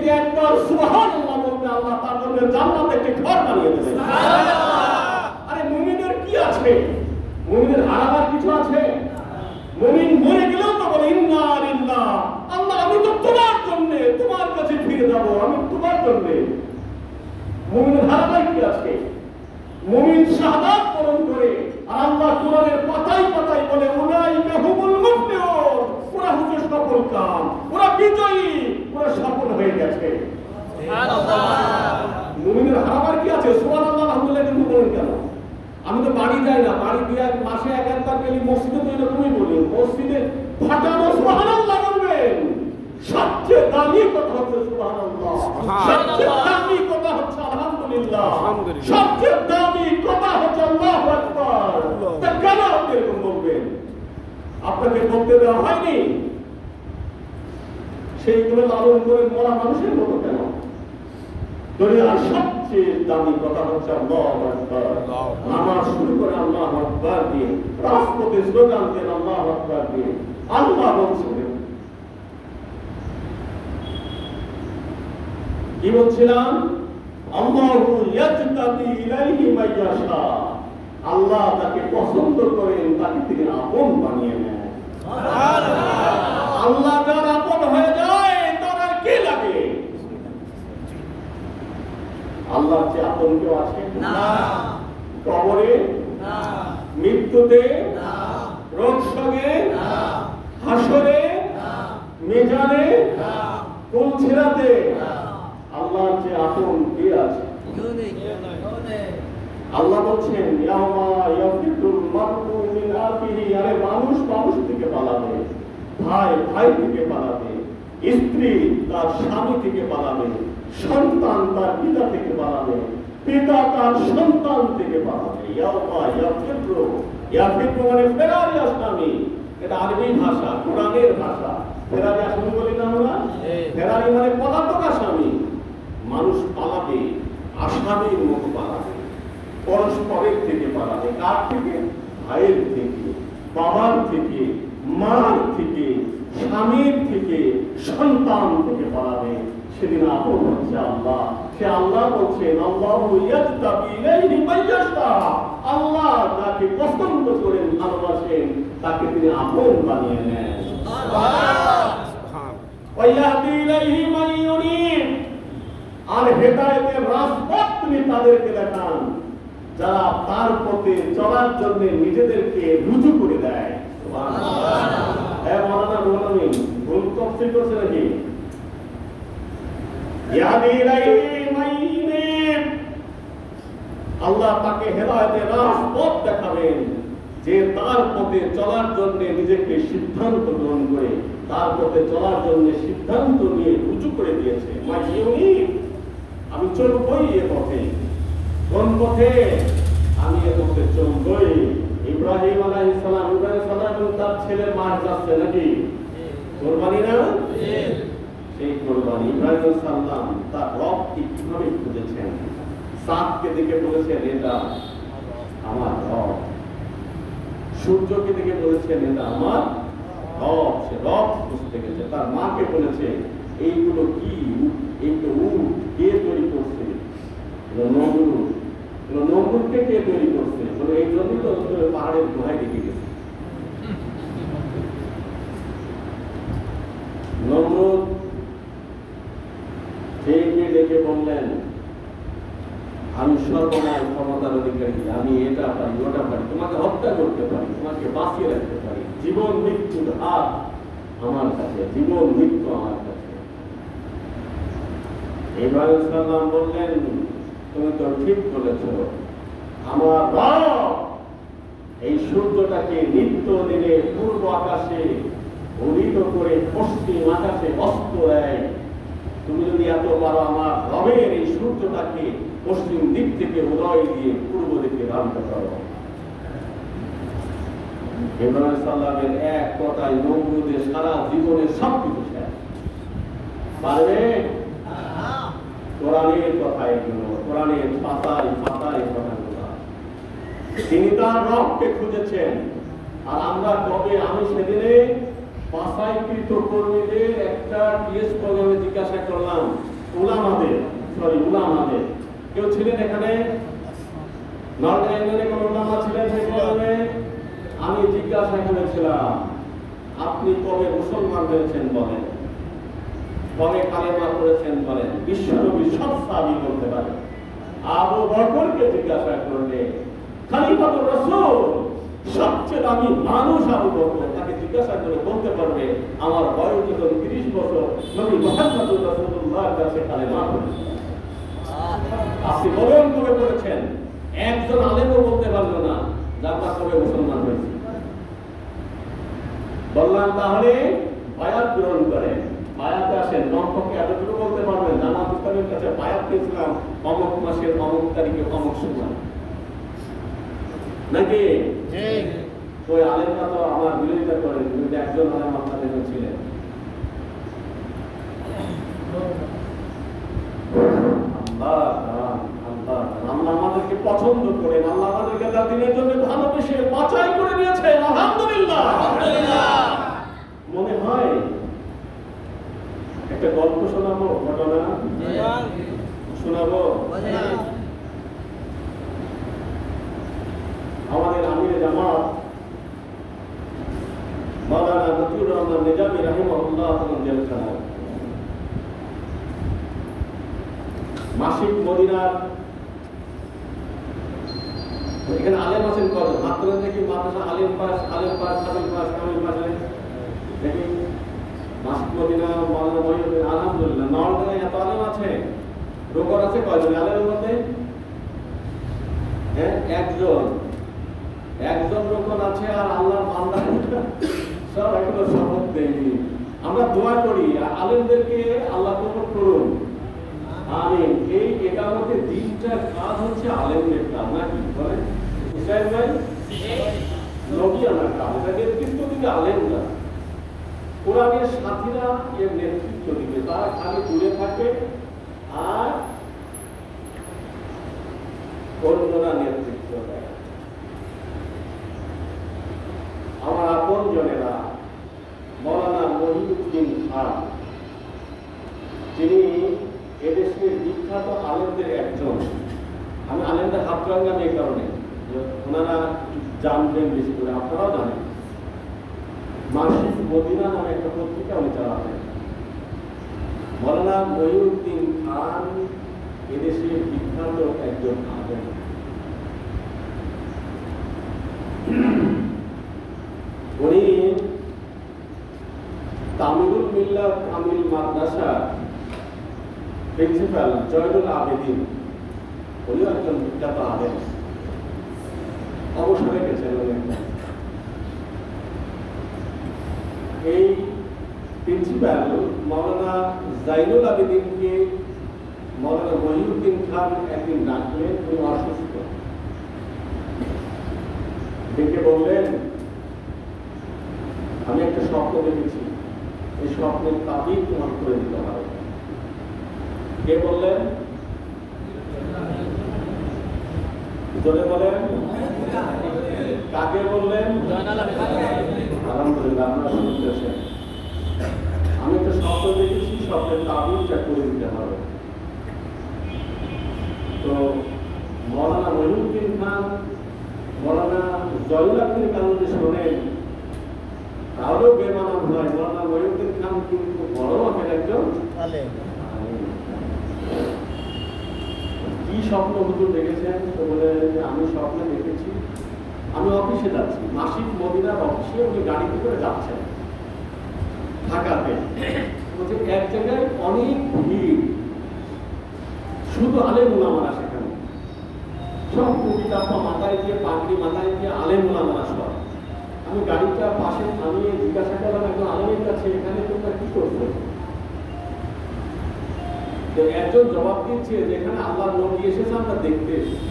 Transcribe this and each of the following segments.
যদি একবার সুবহানাল্লাহ বলবে আল্লাহ তার জন্য জান্নাতে একটি ঘর বানিয়ে দেবে। আরে মুমিনের কি আছে? মুমিনের হারাবার কিছু আছে? মুমিন মরে গেলেও তো বলে ইন্না লিল্লাহ, আল্লাহ আমি তো তোমার জন্য তোমার কাছে ফিরে যাব, আমি তোমার জন্য। মুমিনের হারাবার কি আছে? মুমিন শাহাদাত বরণ করে আর আল্লাহ কোরআনের পাতায় পাতায় বলে উলাইকা হুমুল মুফলিহুন, ওরা হচ্ছে সফলকাম, ওরা বিজয়ী, ওরা সফল হয়ে গেছে। সুবহানাল্লাহ। মুমিনের হারাবার কি আছে? সুবহানাল্লাহ আলহামদুলিল্লাহ কিন্তু বলেন কেন? আমি তো বাড়ি যাই না, বাড়ি দিয়ে মাসে একবার গেলে মসজিদে তো এরকমই বলি, মসজিদে ফাটানো সুবহানাল্লাহ বলবেন। সবচেয়ে দামি কথা হচ্ছে সুবহানাল্লাহ, সবচেয়ে দামি কথা হচ্ছে আলহামদুলিল্লাহ, সবচেয়ে দামি কথা হচ্ছে আল্লাহু আকবার। তা কেন আপনি এরকম বলবেন? আপনাকে বলতে দেওয়া হয়নি? সেইগুলো লালন করে মরা মানুষের মতো কেন? দুনিয়ার সবচেয়ে দামি কথা হচ্ছে আল্লাহু আকবার। নামাজ শুরু করে আল্লাহু আকবার দিয়ে, রাজপথে স্লোগান দেন আল্লাহু আকবার দিয়ে। আল্লাহ বলছেন, কি বলছিলাম? আল্লাহু ইয়াজতাবি ইলাইহি মান ইয়াশা, আল্লাহ তাকে পছন্দ করেন, তাকে তিনি আপন বানিয়ে নেন। সুবহানাল্লাহ। আল্লাহ যার আপন হয়ে যায় তার আর কি লাগে? আল্লাহর চেয়ে আপন কেউ আছে? না। কবরে? না। মৃত্যুতে? না। রোগ শোকে? না। হাসরে? না। মিজানে? না। কুলসিরাতে? না। আল্লাহর চেয়ে আপন কে আছে? আল্লাহ বলছেন ইয়ামা ইয়াফিরুল মারউ মিন আখিহি, আরে মানুষ মানুষ থেকে পালাবে, ভাই ভাই থেকে পালাবে, স্ত্রী তার স্বামী থেকে পালাবে, সন্তান তার পিতা থেকে পালাবে, পিতা তার সন্তান থেকে পালাবে। ইয়ামা ইয়াফিরু, ইয়াফিরু মানে ফেরারি আসামি, এটা আরবি ভাষা, কোরআনের ভাষা। ফেরারি আসামি বলি না আমরা? ফেরারি মানে পলাতক আসামি। মানুষ পালাবে, আসামির মতো পালাবে, পরস্পরের থেকে পালাবে। কার থেকে? ভাইয়ের থেকে, বাবার থেকে, মার থেকে, স্বামীর থেকে, সন্তান থেকে পালাবে। সেদিন আপন হচ্ছে আল্লাহ। সে আল্লাহ বলছেন আল্লাহু ইয়াজতাবি ইলাইহি মান ইয়াশা, আল্লাহ যাকে পছন্দ করেন, ভালোবাসেন, তাকে তিনি আপন বানিয়ে নেন। সুবহানাল্লাহ। ওয়া ইয়াহদি ইলাইহি মান ইউনিব, আর হেদায়েতের রাজপথ তিনি তাদেরকে দেখান যারা তার পথে চলার জন্য নিজেদেরকে রুজু করে দেয়। সুবহানাল্লাহ। হ্যাঁ মাওলানা রুহুল ভুল তফসীর করছে নাকি? ইয়াহদি ইলাইহি মান ইউনিব, আল্লাহ তাকে হেদায়েতের রাজপথ দেখাবেন যে তার পথে চলার জন্য নিজেকে সিদ্ধান্ত গ্রহণ করে, তার পথে চলার জন্য সিদ্ধান্ত নিয়ে রুজু করে দিয়েছে। মান ইউনিব, আমি চলবই এ পথে। কোন পথে? আমি এ পথে চলবই। ইব্রাহিম আলাইহিস সালাম, ইব্রাহিম সালাম তার ছেলের মার যাচ্ছে নাকি? কুরবানি না? সেই কুরবানি ইব্রাহিম সালাম তার রবকে কিভাবে খুঁজেছেন? চাঁদকে দেখে বলেছেন এটা আমার রব, সূর্যকে দেখে বলেছেন এটা আমার রব। সে রব খুঁজতে গেছে। তার মাকে বলেছে এইগুলো কি? এইগুলো উট, কে তৈরি করছে? নমরুদকে কে তৈরি করছে? এই জন্যই তো পাহাড়ের গুহায় দেখে গেছে। নমরুদ দেখে বললেন আমি সর্বময় ক্ষমতার অধিকারী, আমি এটা পারি ওটা পারি, তোমাকে হত্যা করতে পারি, তোমাকে বাঁচিয়ে রাখতে পারি, জীবন মৃত্যুর হাত আমার কাছে, জীবন মৃত্যু আমার কাছে। ইব্রাহিম সাল্লাম বললেন তুমি তো ঠিক বলেছ, আমার রব এই সূর্যটাকে নিত্য দিনে পূর্ব আকাশে উদিত করে পশ্চিম আকাশে অস্ত দেয়। তুমি যদি এত পারো আমার রবের এই সূর্যটাকে পশ্চিম দিক থেকে উদয় দিয়ে পূর্ব দিকে ধাবিত করো। ইব্রাহিম সাল্লামের এক কথায় নমরুদের সারা জীবনের সবকিছু শেষ। পারবে? কোরআনের কথা এগুলো, কোরআনের পাতায় পাতায় কথাগুলো। তিনি তার রবকে খুঁজেছেন। আর আমরা কবে? আমি সেদিনে বাছাইকৃত কর্মীদের একটা টিএস প্রোগ্রামে জিজ্ঞাসা করলাম, উলামাদের কেউ ছিলেন এখানে? নর্থ ইন্ডিয়ানে কোন উলামা ছিলেন সেই প্রোগ্রামে? আমি জিজ্ঞাসা করেছিলাম, আপনি কবে মুসলমান হয়েছেন বলেন, কবে কালেমা পড়েছেন বলেন। বিশ্বনবী সব সাহাবী বলতে পারে। আবু বকরকে জিজ্ঞাসা করলে, খলিফাতুর রাসূল সবচেয়ে দামি মানুষ আবু বকর, তাকে জিজ্ঞাসা করে বলতে পারবে আমার বয়স যখন 30 বছর নবী মুহাম্মদুর রাসূলুল্লাহর কাছে কালেমা পড়েছি। আপনি বলেন কবে পড়েছেন? একজন আলেমও বলতে পারলো না যে আমরা কবে মুসলমান হয়েছি। বললাম তাহলে বায়াত গ্রহণ করেন, বায়াতে আসেন। নমপক্ষে এতটুকু বলতে পারবেন জামাত ইসলামের কাছে বায়াত পেয়েছিলাম অমুক মাসের অমুক তারিখে অমুক সময়, নাকি? ওই আলেমরা তো আমার বিরোধিতা করেন, কিন্তু একজন আলেম আপনাদের ছিলেন। আল্লাহ আমাদেরকে পছন্দ করেন, আল্লাহ আমাদেরকে তার দিনের জন্য ভালোবেসে বাছাই করে নিয়েছেন। আলহামদুলিল্লাহ। মনে হয় একটা গল্প শোনাবো, ঘটনা শোনাবো। আমাদের আমিরে জামাত মাওলানা মতিউর রহমান নিজামী রাহিমাহুল্লাহ জেলখানায় মাসিক মদিনার, এখানে আলেম আছেন কজন? মাত্র দেখি মাদ্রাসা আলেম পাস কামিল পাস দেখি মাসিক মদিনা মাওলানা মহিউদ্দিন। আলহামদুলিল্লাহ। নওয়ালগঞ্জে এত আলেম আছে। রোকর আছে কয়জন আলেমের মধ্যে? হ্যাঁ, একজন রোকন আছে। আর আল্লাহর বান্দা সব এখনো শপথ দেয়নি। আমরা দোয়া করি আলেমদেরকে আল্লাহ কবুল করুন, আমিন। এই একামতের দিনটার কাজ হচ্ছে আলেমদের কাজ, নাকি বলেন ইসরায়েল ভাই? নবী আমার কাজ, এটা নেতৃত্ব দিবে আলেমরা। কোরআনের সাথীরা এর নেতৃত্ব দিবে, তারা খালি দূরে থাকে আর অন্যরা নেতৃত্ব দেয়। আমার আপন জনেরা মাওলানা মহিউদ্দিন খান, যিনি এদেশের বিখ্যাত আলেমদের একজন। আমি আলেমদের হাত রাখলাম এই কারণে ওনারা জানবেন বেশি করে, আপনারাও জানেন। মাসিক মদিনা নামে একটা পত্রিকা উনি চালাতেন। মাওলানা মহিউদ্দিন খান এদেশের বিখ্যাত একজন আলেম। উনি তামিলুল মিল্লাত কামিল মাদ্রাসা প্রিন্সিপাল জয়নুল আবেদিন, উনি একজন বিখ্যাত আলেম, অবসরে গেছেন উনি। এই প্রিন্সিপাল মাওলানা জাইনুল আবেদিনকে মাওলানা মহিউদ্দিন খান একদিন ডাকলেন, উনি অসুস্থ। ডেকে বললেন, আমি একটা স্বপ্ন দেখেছি, এই স্বপ্নের তাবিজ তোমার করে দিতে হবে। কে বললেন? জোরে বলেন। কাকে বললেন? আলহামদুলিল্লাহ, আপনারা শুনতেছেন। আমি একটা স্বপ্ন দেখেছি, স্বপ্নের তাবিজটা করে দিতে হবে। তো মাওলানা মহিউদ্দিন খান মাওলানা জয়নুল আবেদিন খান যদি শোনেন তাহলেও বেমানান হয়। মাওলানা মহিউদ্দিন খান কিন্তু বড় মাপের একজন আলেম। কি স্বপ্ন হুজুর দেখেছেন? তো বলে, আমি স্বপ্নে দেখেছি আমি অফিসে যাচ্ছি, মাসিক মদিনার অফিসে উনি গাড়িতে করে যাচ্ছেন ঢাকাতে। বলছে এক জায়গায় অনেক ভিড়, শুধু আলেম উলামারা সেখানে, সব কবিতা মাথায় দিয়ে পাগড়ি মাথায় দিয়ে আলেম উলামারা সব। আমি গাড়িটা পাশে থামিয়ে জিজ্ঞাসা করলাম একজন আলেমের কাছে, এখানে তোমরা কি করছো? একজন জবাব দিচ্ছে যেখানে আল্লাহর নবী এসেছে আমরা দেখতে এসেছি।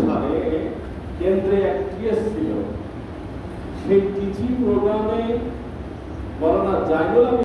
সালে কেন্দ্রে এক টিএস ছিল, সেই পিজি প্রোগ্রামে মাওলানা জাইনুল